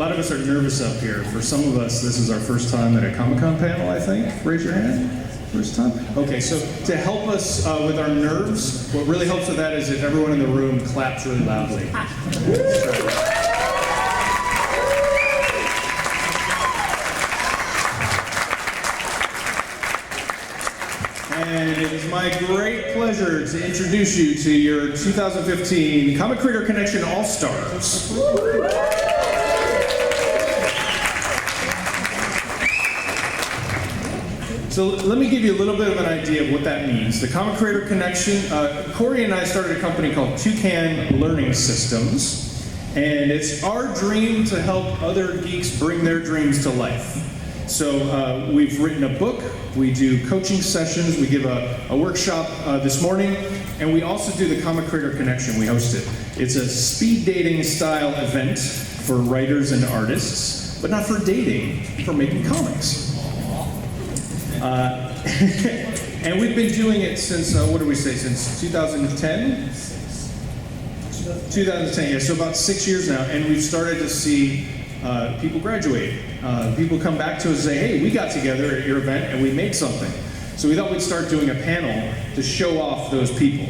lot of us are nervous up here. For some of us, this is our first time at a Comic-Con panel, I think. Raise your hand. First time? Okay, so to help us with our nerves, what really helps with that is if everyone in the room claps really loudly. And it is my great pleasure to introduce you to your 2015 Comic Creator Connection All-Stars. So let me give you a little bit of an idea of what that means. The Comic Creator Connection, Corey and I started a company called Toucan Learning Systems, and it's our dream to help other geeks bring their dreams to life. So we've written a book, we do coaching sessions, we give a workshop this morning, and we also do the Comic Creator Connection, we host it. It's a speed dating style event for writers and artists, but not for dating, for making comics. And we've been doing it since, what do we say, since 2010? 2010, yeah, so about 6 years now, and we've started to see people graduate. People come back to us and say, hey, we got together at your event and we made something. So we thought we'd start doing a panel to show off those people.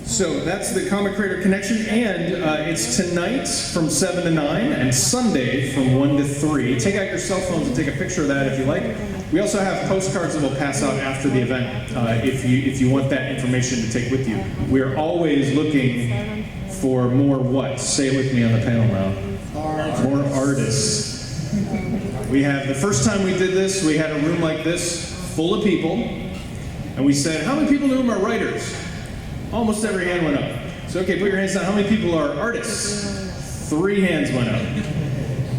So that's the Comic Creator Connection, and it's tonight from 7 to 9 and Sunday from 1 to 3. Take out your cell phones and take a picture of that if you like. We also have postcards that we'll pass out after the event if you want that information to take with you. We're always looking for more what? Say it with me on the panel now. More artists. We have, the first time we did this, we had a room like this full of people, and we said, how many people in the room are writers? Almost every hand went up. So okay, put your hands down. How many people are artists? 3 hands went up.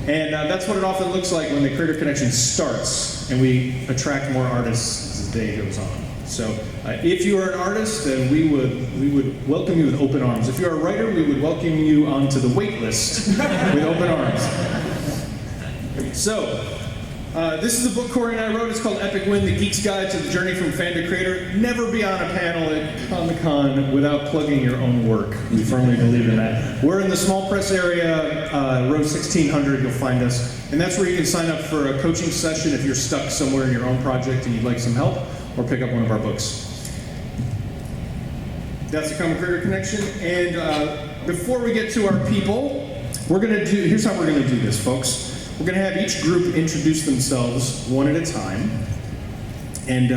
And that's what it often looks like when the Creator Connection starts, and we attract more artists as the day goes on. So if you are an artist, then we would welcome you with open arms. If you're a writer, we would welcome you onto the wait list with open arms. So, this is a book Corey and I wrote. It's called Epic Win, The Geek's Guide to the Journey from Fan to Creator. Never be on a panel at Comic-Con without plugging your own work. We firmly believe in that. We're in the small press area, row 1600, you'll find us. And that's where you can sign up for a coaching session if you're stuck somewhere in your own project and you'd like some help, or pick up one of our books. That's the Comic Creator Connection. And before we get to our people, here's how we're gonna do this, folks. We're going to have each group introduce themselves one at a time, and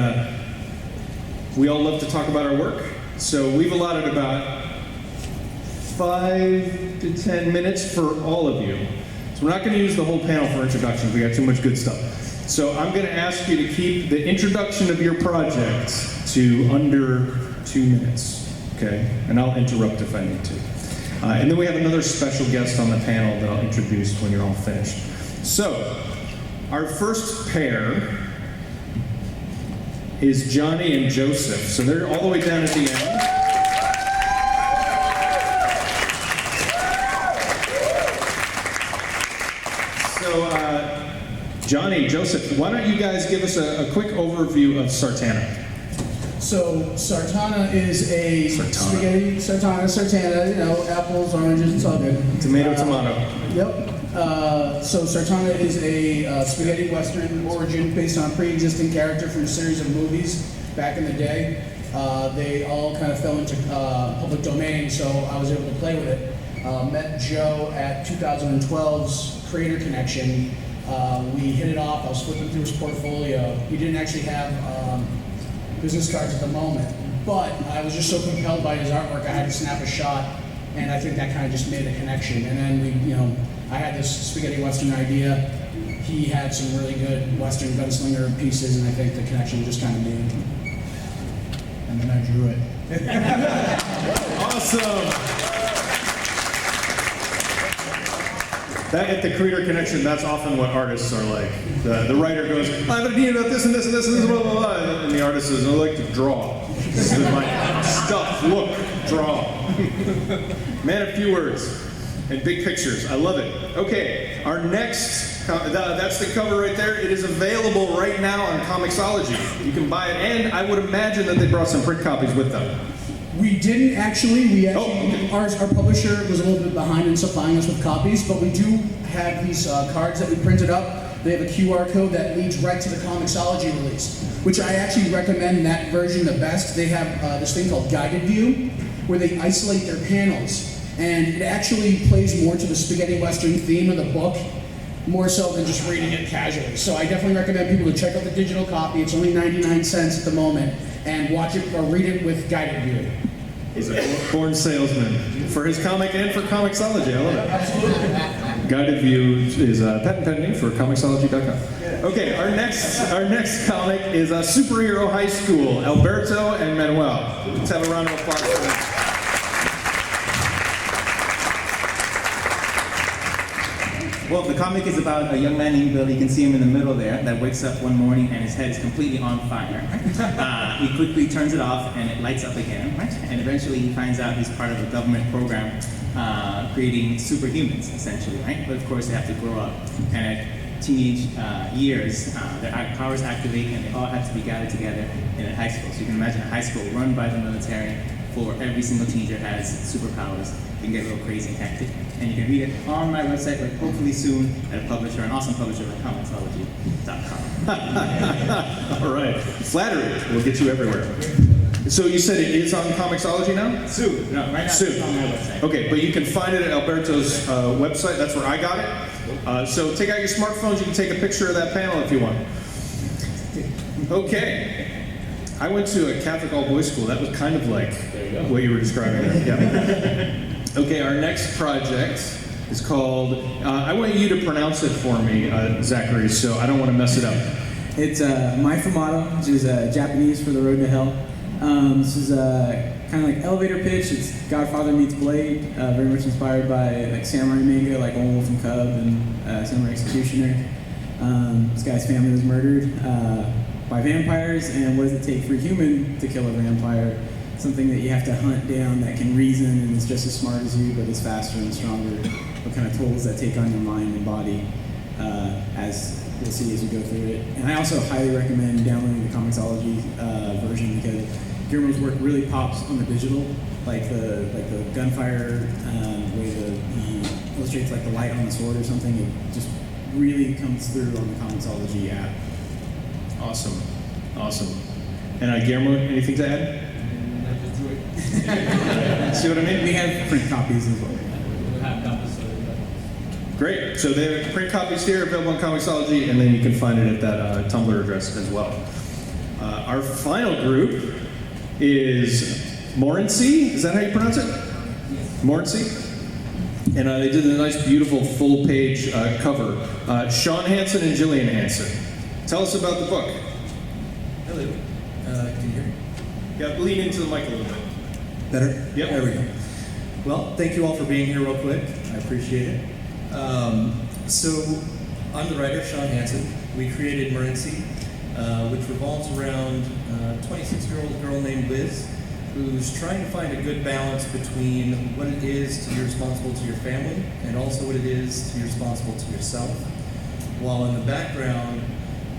we all love to talk about our work, so we've allotted about 5 to 10 minutes for all of you. So we're not going to use the whole panel for introductions, we got too much good stuff. So I'm going to ask you to keep the introduction of your project to under 2 minutes, okay? And I'll interrupt if I need to. And then we have another special guest on the panel that I'll introduce when you're all finished. So, our first pair is Johnny and Joseph. So they're all the way down at the end. So, Johnny, Joseph, why don't you guys give us a quick overview of Sartana? So Sartana is a spaghetti, Sartana, you know, apples, oranges, it's all good. Tomato, tomato. Yep. So Sartana is a spaghetti western origin based on a pre-existing character from a series of movies back in the day. They all kind of fell into public domain, so I was able to play with it. Met Joe at 2012's Creator Connection. We hit it off. I was flipping through his portfolio. He didn't actually have business cards at the moment, but I was just so compelled by his artwork, I had to snap a shot, and I think that kind of just made a connection. And then I had this spaghetti western idea. He had some really good western gunslinger pieces, and I think the connection just kind of made. And then I drew it. Awesome. That at the Creator Connection, that's often what artists are like. The writer goes, I have an idea about this and this and this and this, blah, blah, blah. And the artist says, I like to draw. This is my stuff. Look, draw. Man of few words and big pictures. I love it. Okay, our next, that's the cover right there. It is available right now on Comixology. You can buy it, and I would imagine that they brought some print copies with them. We didn't actually. Our publisher was a little bit behind in supplying us with copies, but we do have these cards that we printed up. They have a QR code that leads right to the Comixology release, which I actually recommend that version the best. They have this thing called Guided View, where they isolate their panels, and it actually plays more to the spaghetti western theme of the book, more so than just reading it casually. So I definitely recommend people to check out the digital copy. It's only 99 cents at the moment, and watch it or read it with Guided View. He's a born salesman for his comic and for Comixology. I love it. Absolutely. Guided View is patent pending for Comixology.com. Okay, our next comic is Superhero High School, Alberto and Manuel. Let's have a round of applause for them. Well, the comic is about a young man named Bill. You can see him in the middle there, that wakes up one morning and his head is completely on fire. He quickly turns it off and it lights up again, right? And eventually he finds out he's part of a government program creating superhumans, essentially, right? But of course they have to grow up. And at teenage years, their powers activate and they all have to be gathered together in a high school. So you can imagine a high school run by the military, for every single teenager has superpowers. You can get a little crazy and hectic. And you can read it on my website, but hopefully soon at a publisher, an awesome publisher like Comixology.com. All right, flattery will get you everywhere. So you said it is on Comixology now? Soon. No, right now Soon. it's on my website. Okay, but you can find it at Alberto's website. That's where I got it. So take out your smartphones. You can take a picture of that panel if you want. Okay. I went to a Catholic all-boys school. That was kind of like what you were describing there. Yeah. Okay, our next project is called, I want you to pronounce it for me, Zachary, so I don't want to mess it up. It's My Fumato, which is Japanese for the road to hell. This is kind of like elevator pitch. It's Godfather meets Blade, very much inspired by like samurai manga, like Lone Wolf and Cub and Samurai Executioner. This guy's family was murdered by vampires, and what does it take for a human to kill a vampire? Something that you have to hunt down that can reason and is just as smart as you, but is faster and stronger. What kind of tools that take on your mind and body, as you'll see as you go through it. And I also highly recommend downloading the Comixology version, because Guillermo's work really pops on the digital, like the gunfire way he illustrates like the light on the sword or something. It just really comes through on the Comixology app. Awesome, awesome. And Guillermo, anything to add? See what I mean? We have print copies as well. Great. So they have print copies here available on Comixology, and then you can find it at that Tumblr address as well. Our final group is Morency. Is that how you pronounce it? Morency. And they did a nice, beautiful, full-page cover. Sean Hansen and Jillian Hansen. Tell us about the book. Hello. Can you hear me? Yeah, lean into the mic a little bit. Better? Yep. There we go. Well, thank you all for being here real quick. I appreciate it. So, I'm the writer, Sean Hansen. We created Morency, which revolves around a 26-year-old girl named Liz, who's trying to find a good balance between what it is to be responsible to your family and also what it is to be responsible to yourself. While in the background,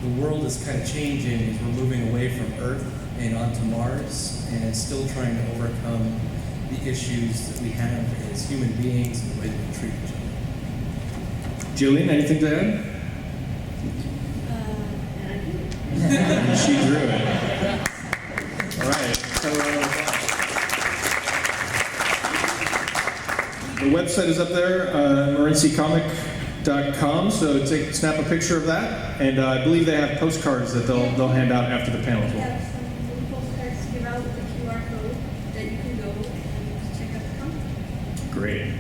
the world is kind of changing as we're moving away from Earth and onto Mars, and still trying to overcome the issues that we have as human beings and the way that we treat each other. Jillian, anything to add? And she drew it. All right. So, the website is up there, morencycomic.com, so snap a picture of that, and I believe they have postcards that they'll hand out after the panel as well. Yeah, some little postcards to give out with a QR code that you can go and check out the comic. Great.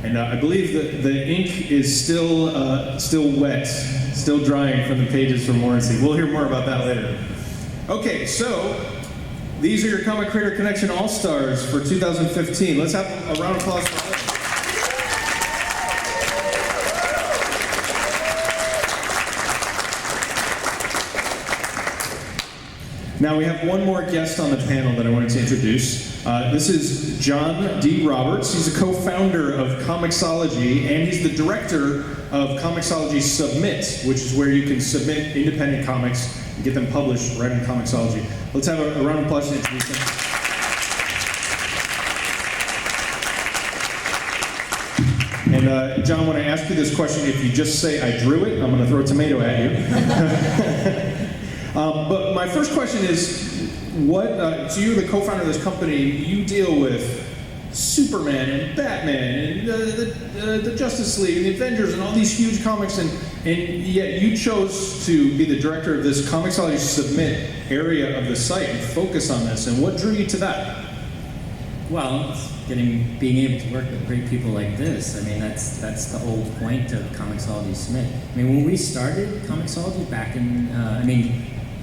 And I believe that the ink is still wet, still drying from the pages from Morency. We'll hear more about that later. Okay, so these are your Comic Creator Connection All-Stars for 2015. Let's have a round of applause for them. Now we have one more guest on the panel that I wanted to introduce. This is John D. Roberts. He's a co-founder of Comixology, and he's the director of Comixology Submit, which is where you can submit independent comics and get them published right on Comixology. Let's have a round of applause to introduce him. And John, when I ask you this question, if you just say I drew it, I'm going to throw a tomato at you. But my first question is, so you're the co-founder of this company, you deal with Superman and Batman and the Justice League and the Avengers and all these huge comics, and yet you chose to be the director of this Comixology Submit area of the site and focus on this. And what drew you to that? Well, being able to work with great people like this. I mean, that's the whole point of Comixology Submit. I mean, when we started Comixology back in,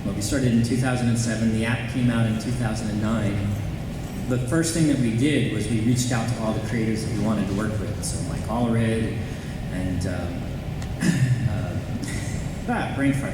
we started in 2007. The app came out in 2009. The first thing that we did was we reached out to all the creators that we wanted to work with. So like Allred and brain fart.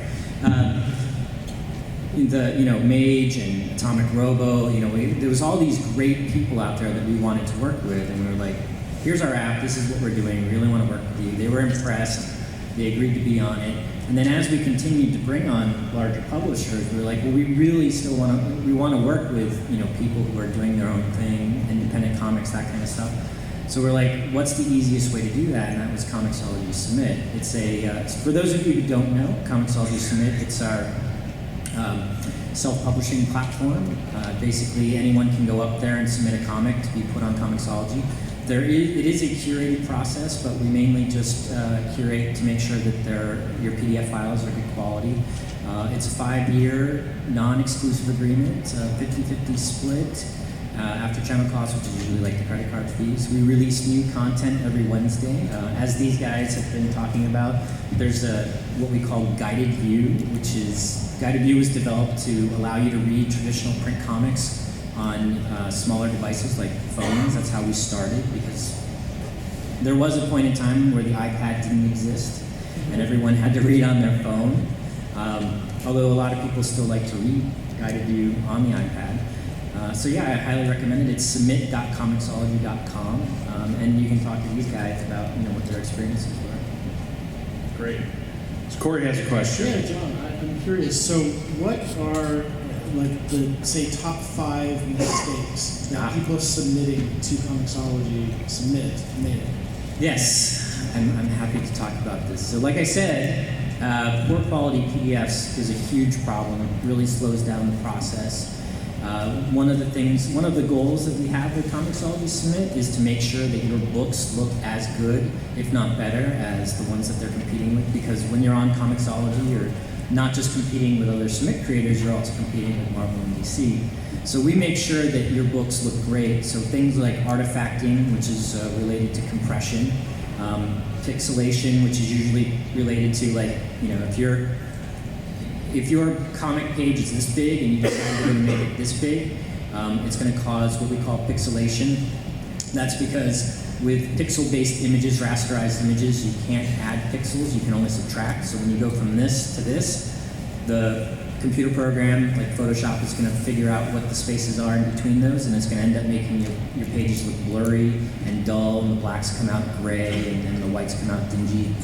Mage and Atomic Robo. There was all these great people out there that we wanted to work with, and we were like, "Here's our app. This is what we're doing. We really want to work with you." They were impressed. They agreed to be on it. And then as we continued to bring on larger publishers, we were like, well, we really still want to work with people who are doing their own thing, independent comics, that kind of stuff. So we're like, what's the easiest way to do that? And that was Comixology Submit. It's for those of you who don't know, Comixology Submit, it's our self-publishing platform. Basically, anyone can go up there and submit a comic to be put on Comixology. It is a curated process, but we mainly just curate to make sure that your PDF files are good quality. It's a 5-year non-exclusive agreement, 50-50 split after channel costs, which is usually like the credit card fees. We release new content every Wednesday. As these guys have been talking about, there's what we call Guided View, Guided View is developed to allow you to read traditional print comics on smaller devices like phones. That's how we started, because there was a point in time where the iPad didn't exist and everyone had to read on their phone. Although a lot of people still like to read Guided View on the iPad. I highly recommend it. It's submit.comixology.com, and you can talk to these guys about what their experiences were. Great. So Corey has a question. Yeah, John, I'm curious. So, what are like the top 5 mistakes that people submitting to Comixology Submit made? Yes, I'm happy to talk about this. So, like I said, poor quality PDFs is a huge problem. It really slows down the process. One of the goals that we have with Comixology Submit is to make sure that your books look as good, if not better, as the ones that they're competing with. Because when you're on Comixology, you're not just competing with other Submit creators, you're also competing with Marvel and DC. So we make sure that your books look great. So things like artifacting, which is related to compression, pixelation, which is usually related to if your comic page is this big and you decide you're going to make it this big, it's going to cause what we call pixelation. That's because with pixel-based images, rasterized images, you can't add pixels, you can only subtract. So when you go from this to this, the computer program, like Photoshop, is going to figure out what the spaces are in between those, and it's going to end up making your pages look blurry and dull, and the blacks come out gray, and the whites come out dingy.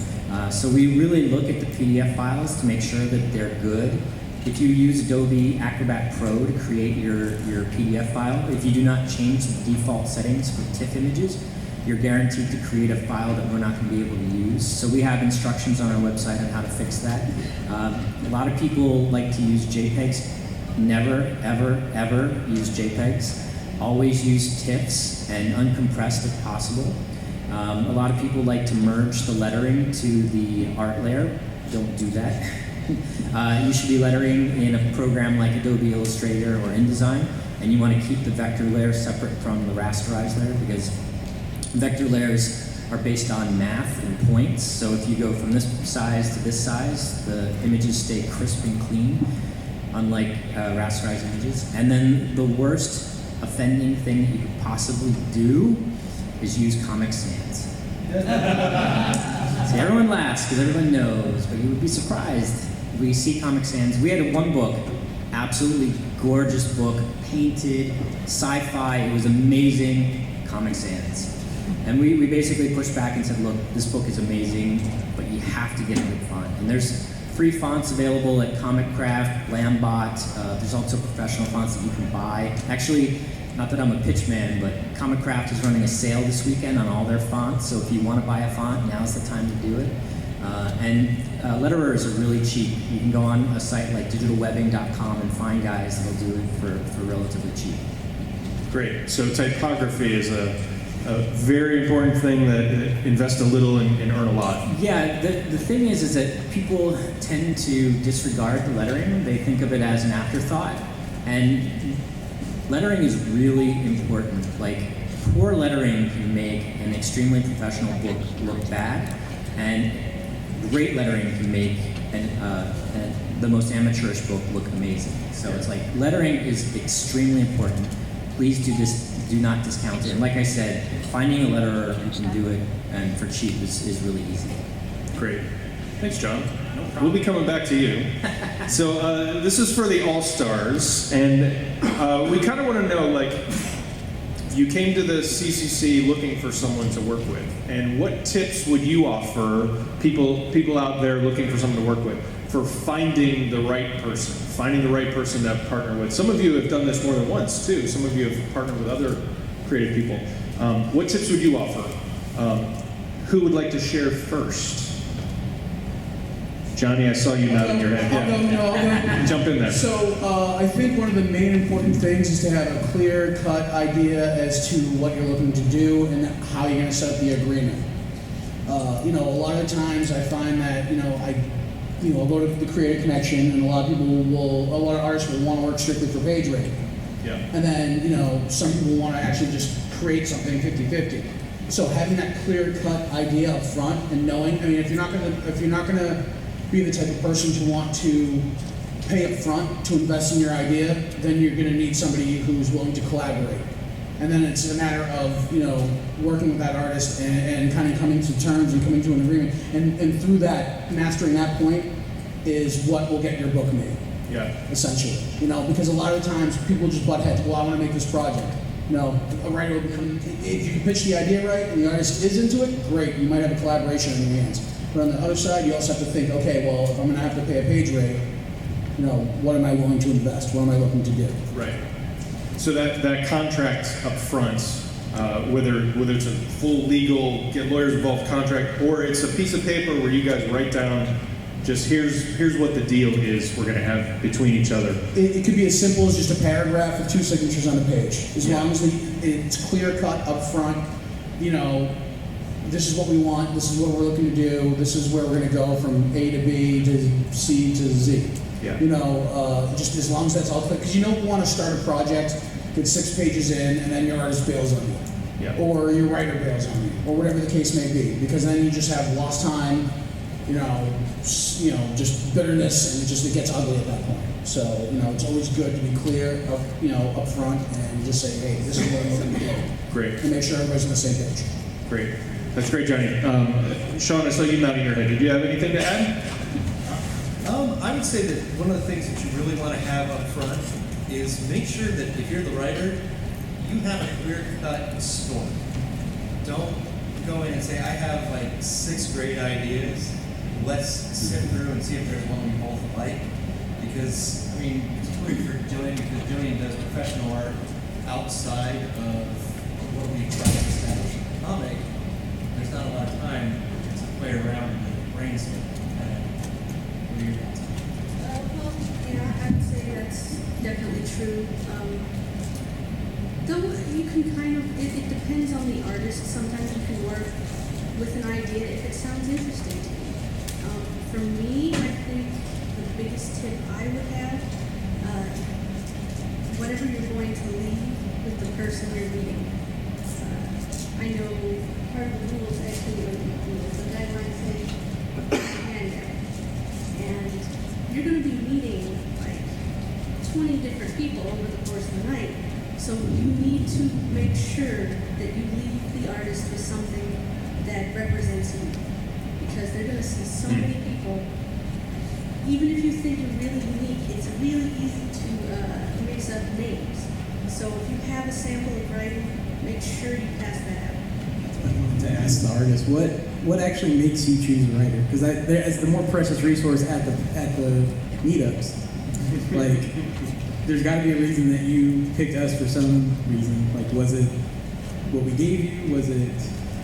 So we really look at the PDF files to make sure that they're good. If you use Adobe Acrobat Pro to create your PDF file, if you do not change the default settings for TIFF images, you're guaranteed to create a file that we're not going to be able to use. So we have instructions on our website on how to fix that. A lot of people like to use JPEGs. Never, ever, ever use JPEGs. Always use TIFFs and uncompressed if possible. A lot of people like to merge the lettering to the art layer. Don't do that. You should be lettering in a program like Adobe Illustrator or InDesign, and you want to keep the vector layer separate from the rasterized layer, because vector layers are based on math and points. So if you go from this size to this size, the images stay crisp and clean, unlike rasterized images. And then the worst offending thing that you could possibly do is use Comic Sans. See, everyone laughs because everyone knows, but you would be surprised. We see Comic Sans. We had one book, absolutely gorgeous book, painted, sci-fi. It was amazing. Comic Sans. And we basically pushed back and said, look, this book is amazing, but you have to get a good font. And there's free fonts available at Comic Craft, Lambot. There's also professional fonts that you can buy. Actually, not that I'm a pitch man, but Comic Craft is running a sale this weekend on all their fonts. So if you want to buy a font, now's the time to do it. Letterers are really cheap. You can go on a site like digitalwebbing.com and find guys that'll do it for relatively cheap. Great. So typography is a very important thing that invest a little and earn a lot. Yeah, the thing is that people tend to disregard the lettering. They think of it as an afterthought. And lettering is really important. Like, poor lettering can make an extremely professional book look bad, and great lettering can make the most amateurish book look amazing. So it's like, lettering is extremely important. Please do not discount it. And like I said, finding a letterer who can do it and for cheap is really easy. Great. Thanks, John. We'll be coming back to you. So this is for the All-Stars, and we kind of want to know, like, you came to the CCC looking for someone to work with, and what tips would you offer people out there looking for someone to work with for finding the right person to partner with? Some of you have done this more than once, too. Some of you have partnered with other creative people. What tips would you offer? Who would like to share first? Johnny, I saw you nodding your head. I'll go. Jump in there. So I think one of the main important things is to have a clear-cut idea as to what you're looking to do and how you're going to set up the agreement. A lot of times I find that I'll go to the Creative Connection, and a lot of artists will want to work strictly for page rate. Yeah. And then some people want to actually just create something 50-50. So having that clear-cut idea up front and knowing, if you're not gonna be the type of person to want to pay up front to invest in your idea, then you're going to need somebody who's willing to collaborate. And then it's a matter of working with that artist and kind of coming to terms and coming to an agreement. And through that, mastering that point is what will get your book made. Yeah. Essentially, because a lot of times people just butt heads. Well, I want to make this project. A writer will become. If you can pitch the idea right and the artist is into it, great. You might have a collaboration on your hands. But on the other side, you also have to think, okay, well, if I'm going to have to pay a page rate, what am I willing to invest? What am I looking to do? Right. So that contract up front, whether it's a full legal, get lawyers involved contract, or it's a piece of paper where you guys write down, just here's what the deal is we're going to have between each other. It could be as simple as just a paragraph with 2 signatures on a page. As long as it's clear cut up front, this is what we want, this is what we're looking to do, this is where we're going to go from A to B to C to Z. Yeah. Just as long as that's all clear, because you don't want to start a project, get 6 pages in, and then your artist bails on you. Yeah. Or your writer bails on you, or whatever the case may be, because then you just have lost time, just bitterness, and it gets ugly at that point. So, it's always good to be clear up front and just say, hey, this is what I'm looking to do. Great. And make sure everybody's on the same page. Great. That's great, Johnny. Sean, I saw you nodding your head. Did you have anything to add? I would say that one of the things that you really want to have up front is make sure that if you're the writer, you have a clear-cut story. Don't go in and say, I have like 6 great ideas. Let's sift through and see if there's one we both like. Because, particularly for Jillian, because Jillian does professional art outside of what we try to establish in the comic, there's not a lot of time to play around and brainstorm. What are your thoughts? I would say that's definitely true. Though you can it depends on the artist. Sometimes you can work with an idea if it sounds interesting to you. For me, I think the biggest tip I would have, whatever you're going to leave with the person you're meeting. I know part of the rules actually are the guidelines say handout. And you're going to be meeting like 20 different people over the course of the night. So you need to make sure that you leave the artist with something that represents you. Because they're going to see so many people. Even if you think you're really unique, it's really easy to mix up names. So if you have a sample of writing, make sure you pass that out. I wanted to ask the artist, what actually makes you choose a writer? Because it's the more precious resource at the meetups. Like, there's got to be a reason that you picked us for some reason. Like, was it what we gave you? Was it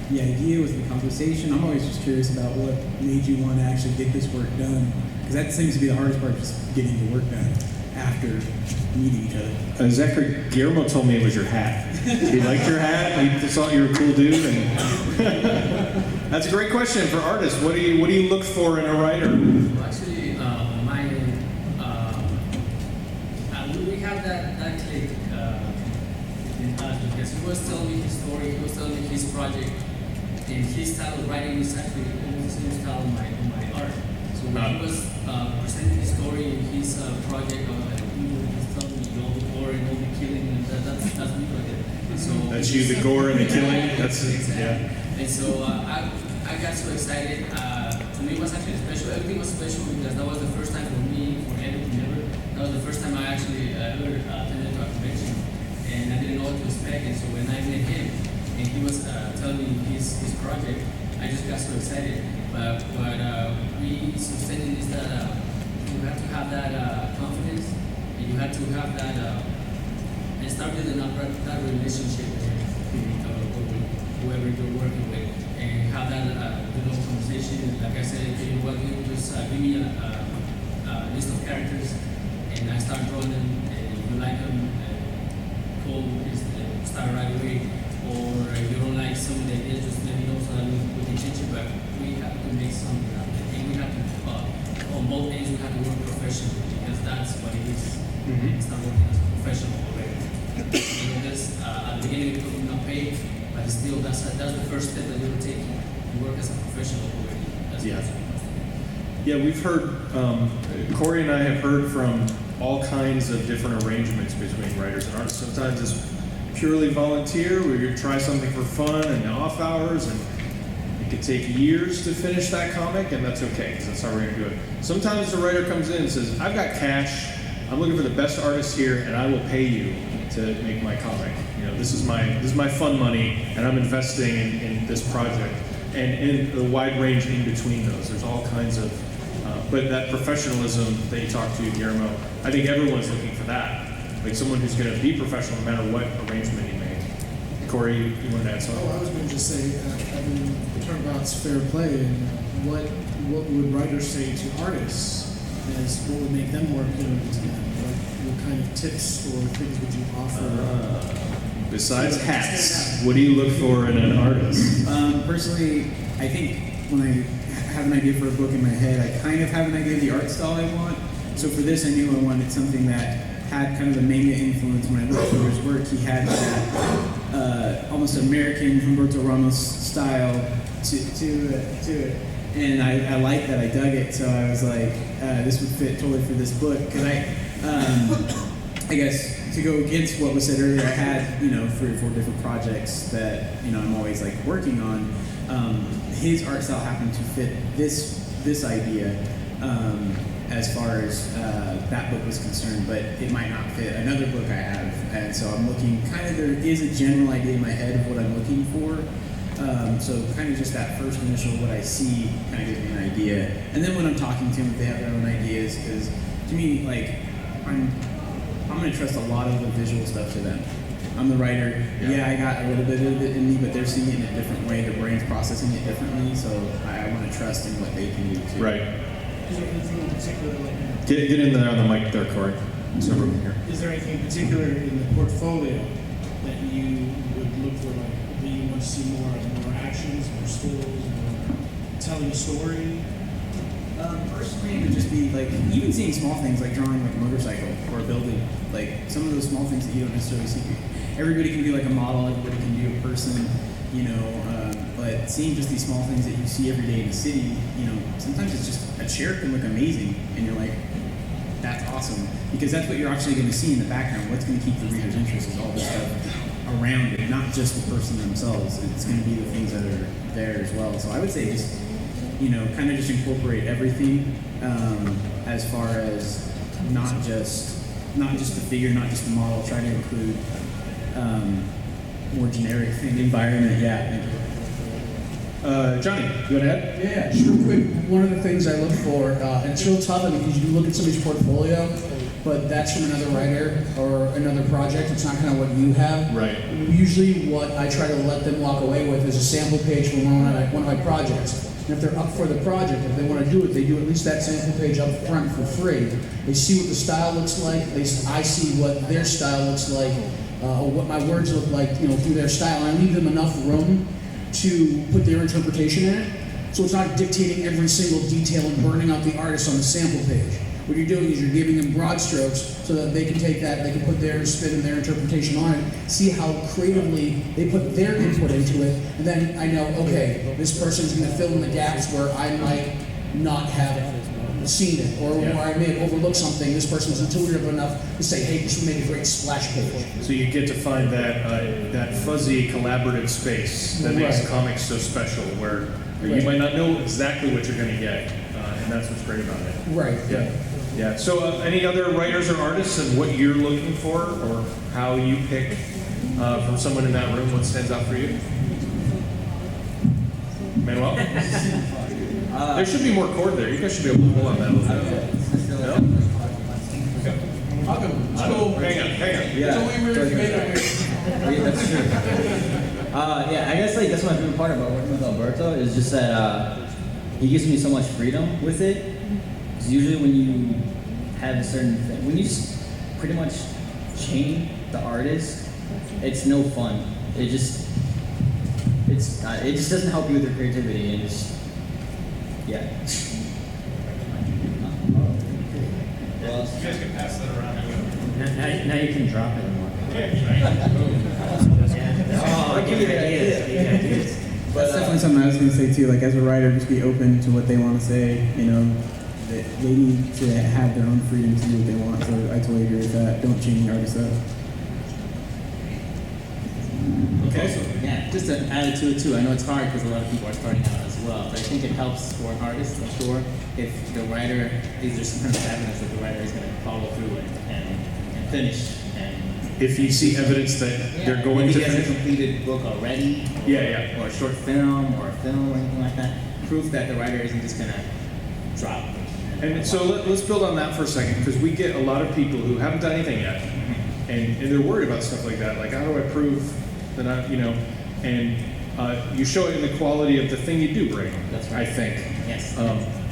the idea? Was it the conversation? I'm always just curious about what made you want to actually get this work done, because that seems to be the hardest part, just getting the work done after meeting each other. Zachary, Guillermo told me it was your hat. He liked your hat. He just thought you were a cool dude. And that's a great question for artists. What do you look for in a writer? Well, actually, we have that click in us because he was telling me his story, he was telling me his project, and his style of writing is actually almost the same style of my art. So when he was presenting his story in his project, I was like, he's telling me all the gore and all the killing, and that's me right there. So That's you, the gore and the killing. That's exactly. yeah. And so I got so excited. To me, it was actually special. Everything was special because that was the first time for me, for anything ever. That was the first time I actually ever attended to a convention, and I didn't know what to expect. And so when I met him, and he was telling me his project, I just got so excited. But what we sustained is that you have to have that confidence, and you have to have that and start building up that relationship with whoever you're working with, and have that conversation. Like I said, you know what, you just give me a list of characters, and I start drawing them, and if you like them, cool, start right away. Or if you don't like some of the ideas, just let me know so that we can change it. But we have to make something out of it, and we have to, on both ends, we have to work professionally, because that's what it is. It's not working as a professional already. Because at the beginning, we could not pay, but still, that's the first step that you're taking. You work as a professional already. Yeah, we've heard, Corey and I have heard from all kinds of different arrangements between writers and artists. Sometimes it's purely volunteer, where you try something for fun and off hours, and it could take years to finish that comic, and that's okay, because that's how we're gonna do it. Sometimes the writer comes in and says, I've got cash, I'm looking for the best artist here, and I will pay you to make my comic. You know, this is my fun money, and I'm investing in this project. And in the wide range in between those, there's all kinds of, but that professionalism that you talked to, Guillermo, I think everyone's looking for that. Like someone who's going to be professional no matter what arrangement you make. Corey, you wanted to add something? Oh, I was going to just say, I mean, the turnabout's fair play, and what would writers say to artists as what would make them more appealing to them? What kind of tips or things would you offer? Besides hats, what do you look for in an artist? Personally, I think when I have an idea for a book in my head, I kind of have an idea of the art style I want. So for this, I knew I wanted something that had kind of the manga influence. When I looked through his work, he had that almost American Humberto Ramos style to it. And I liked that, I dug it, so I was like, this would fit totally for this book. Because I guess, to go against what was said earlier, I had, 3 or 4 different projects that, I'm always like working on. His art style happened to fit this idea as far as that book was concerned, but it might not fit another book I have. And so I'm looking, there is a general idea in my head of what I'm looking for. So kind of just that first initial what I see kind of gives me an idea. And then when I'm talking to them, if they have their own ideas, because to me, I'm going to trust a lot of the visual stuff to them. I'm the writer. Yeah, I got a little bit of it in me, but they're seeing it in a different way. Their brain's processing it differently, so I want to trust in what they can do too. Right. Is there anything in particular, Get in there on the mic there, Corey. There's no room here. is there anything in particular in the portfolio that you would look for, that you want to see more of? More actions, more stills, more telling a story? Personally, it would just be even seeing small things like drawing a motorcycle or a building, some of those small things that you don't necessarily see. Everybody can be a model, everybody can be a person, but seeing just these small things that you see every day in the city, sometimes it's just a chair can look amazing, and you're like, that's awesome, because that's what you're actually going to see in the background. What's going to keep the reader's interest is all this stuff around it, not just the person themselves. It's going to be the things that are there as well. So I would say just kind of just incorporate everything as far as not just the figure, not just the model. Try to include more generic environment. Yeah. Thank you. Johnny, you want to add? Yeah, sure quick. One of the things I look for, and it's real tough because you look at somebody's portfolio, but that's from another writer or another project. It's not kind of what you have. Right. Usually what I try to let them walk away with is a sample page from one of my projects. And if they're up for the project, if they want to do it, they do at least that sample page up front for free. They see what the style looks like. I see what their style looks like, or what my words look like, through their style. And I leave them enough room to put their interpretation in it. So it's not dictating every single detail and burning out the artist on the sample page. What you're doing is you're giving them broad strokes so that they can take that, they can put their spin and their interpretation on it, see how creatively they put their input into it, and then I know, okay, this person's going to fill in the gaps where I might not have seen it, or where I may have overlooked something. This person was intuitive enough to say, hey, this would make a great splash page. So you get to find that fuzzy collaborative space that makes Right. comics so special, where you might not know exactly what you're going to get, and that's what's great about it. Right. Yeah. Yeah. So, any other writers or artists, and what you're looking for, or how you pick from someone in that room? What stands out for you, Manuel? There should be more cord there. You guys should be able to pull on that a little bit. No? I'll go. Hang on. Yeah. Yeah, that's true. Yeah, I guess that's my favorite part about working with Alberto is just that he gives me so much freedom with it. Because usually when you have a certain thing, when you just pretty much chain the artist, it's no fun. It just doesn't help you with your creativity and just yeah. Well, you guys can pass that around. Now you can drop it and walk. Oh, give you ideas. That's definitely something I was going to say too. Like as a writer, just be open to what they want to say. They need to have their own freedom to do what they want. So I totally agree with that. Don't chain the artist up. Okay. Yeah, just to add to it too. I know it's hard because a lot of people are starting out as well, but I think it helps for an artist, I'm sure, if the writer is there some kind of evidence that the writer is going to follow through and finish. And If you see evidence that they're going to maybe he has a finish. completed book already, or a short film, or a film, or anything like that, proof that the writer isn't just going to drop. And so let's build on that for a second, because we get a lot of people who haven't done anything yet, and they're worried about stuff like that. Like, how do I prove that and you show it in the quality of the thing you do bring. That's right. I think. Yes.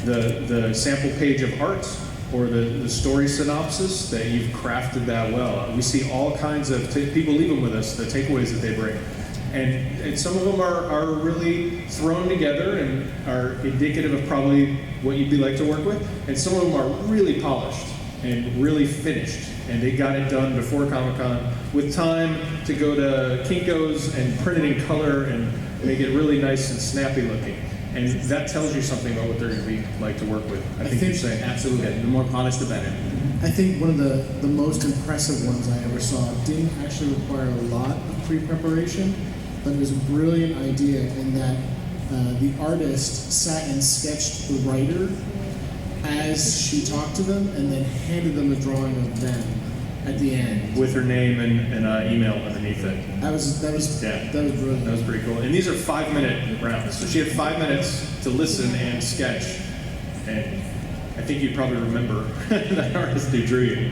The sample page of art or the story synopsis, that you've crafted that well. We see all kinds of people leave them with us, the takeaways that they bring. And some of them are really thrown together and are indicative of probably what you'd be like to work with. And some of them are really polished and really finished. And they got it done before Comic-Con with time to go to Kinko's and print it in color and make it really nice and snappy looking. And that tells you something about what they're going to be like to work with. I think you're saying. Absolutely. The more polished, the better. I think one of the most impressive ones I ever saw didn't actually require a lot of pre-preparation, but it was a brilliant idea in that the artist sat and sketched the writer as she talked to them and then handed them a drawing of them at the end. With her name and email underneath it. That was brilliant. That was pretty cool. And these are 5-minute rounds. So she had 5 minutes to listen and sketch. And I think you'd probably remember that artist who drew you.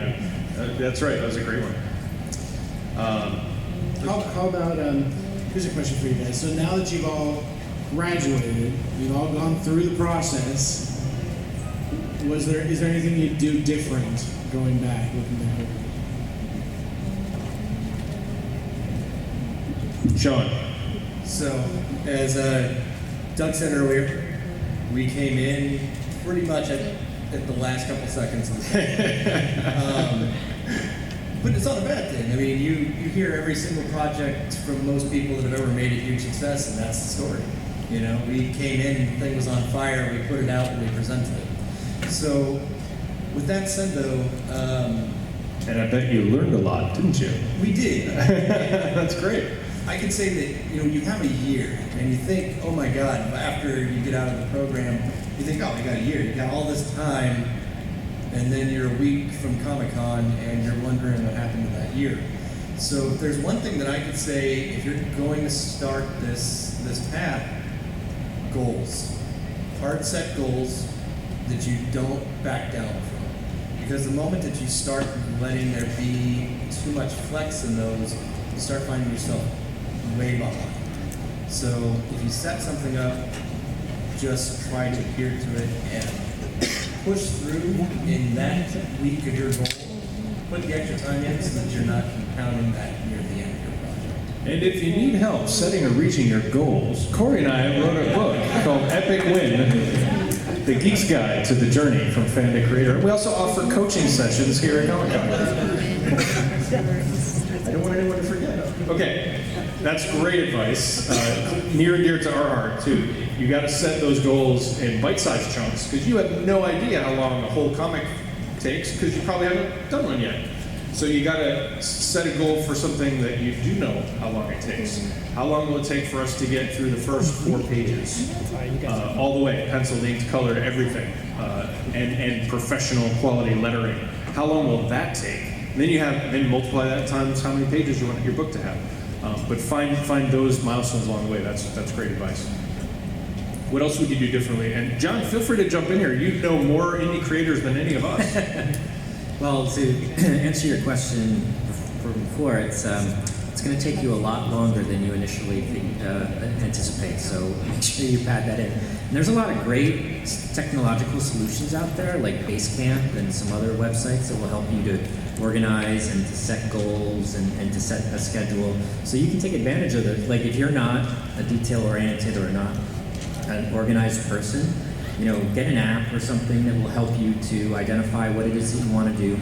That's right. That was a great one. How about, here's a question for you guys. So now that you've all graduated, you've all gone through the process, is there anything you'd do different going back, looking back? Sean. So, as Doug said earlier, we came in pretty much at the last couple seconds of the second. But it's not a bad thing. I mean, you hear every single project from most people that have ever made a huge success, and that's the story. We came in and the thing was on fire, we put it out, and we presented it. So, with that said though, And I bet you learned a lot, didn't you? we did. That's great. I can say that you have a year, and you think, oh my God, after you get out of the program, you think, oh, I got a year, you got all this time, and then you're a week from Comic-Con, and you're wondering what happened in that year. So if there's one thing that I could say, if you're going to start this path, goals. Hard set goals that you don't back down from. Because the moment that you start letting there be too much flex in those, you start finding yourself way behind. So if you set something up, just try to adhere to it and push through in that week of your goal. Put the extra time in so that you're not compounding that near the end of your project. And if you need help setting or reaching your goals, Corey and I wrote a book called Epic Win, The Geek's Guide to the Journey from Fan to Creator. We also offer coaching sessions here at Comic-Con. I don't want anyone to forget. Okay, that's great advice. Near and dear to our heart, too. You got to set those goals in bite-sized chunks because you have no idea how long a whole comic takes because you probably haven't done one yet. So you got to set a goal for something that you do know how long it takes. How long will it take for us to get through the first 4 pages? All the way, pencil, inked, colored, everything, and professional quality lettering. How long will that take? And then multiply that times how many pages you want your book to have. But find those milestones along the way. That's great advice. What else would you do differently? And John, feel free to jump in here. You know more indie creators than any of us. Well, to answer your question from before, it's going to take you a lot longer than you initially anticipate. So make sure you pad that in. And there's a lot of great technological solutions out there, like Basecamp and some other websites that will help you to organize and to set goals and to set a schedule. So you can take advantage of it. Like if you're not a detail-oriented or not an organized person, get an app or something that will help you to identify what it is that you want to do,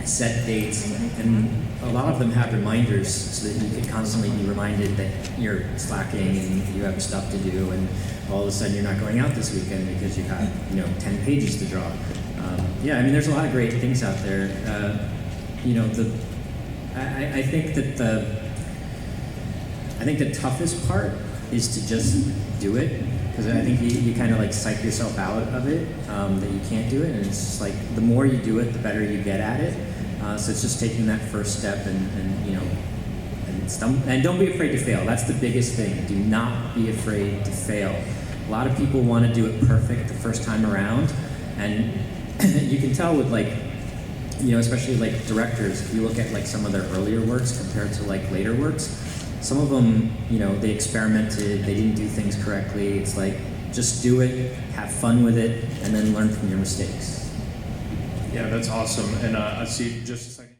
set dates, and a lot of them have reminders so that you can constantly be reminded that you're slacking and you have stuff to do, and all of a sudden you're not going out this weekend because you have 10 pages to draw. There's a lot of great things out there. I think the toughest part is to just do it. Because I think you kind of like psych yourself out of it, that you can't do it, and it's just like the more you do it, the better you get at it. So it's just taking that first step and don't be afraid to fail. That's the biggest thing. Do not be afraid to fail. A lot of people want to do it perfect the first time around, and you can tell with especially like directors. If you look at like some of their earlier works compared to like later works. Some of them, they experimented, they didn't do things correctly. It's like, just do it, have fun with it, and then learn from your mistakes. Yeah, that's awesome. And I'll see just a second.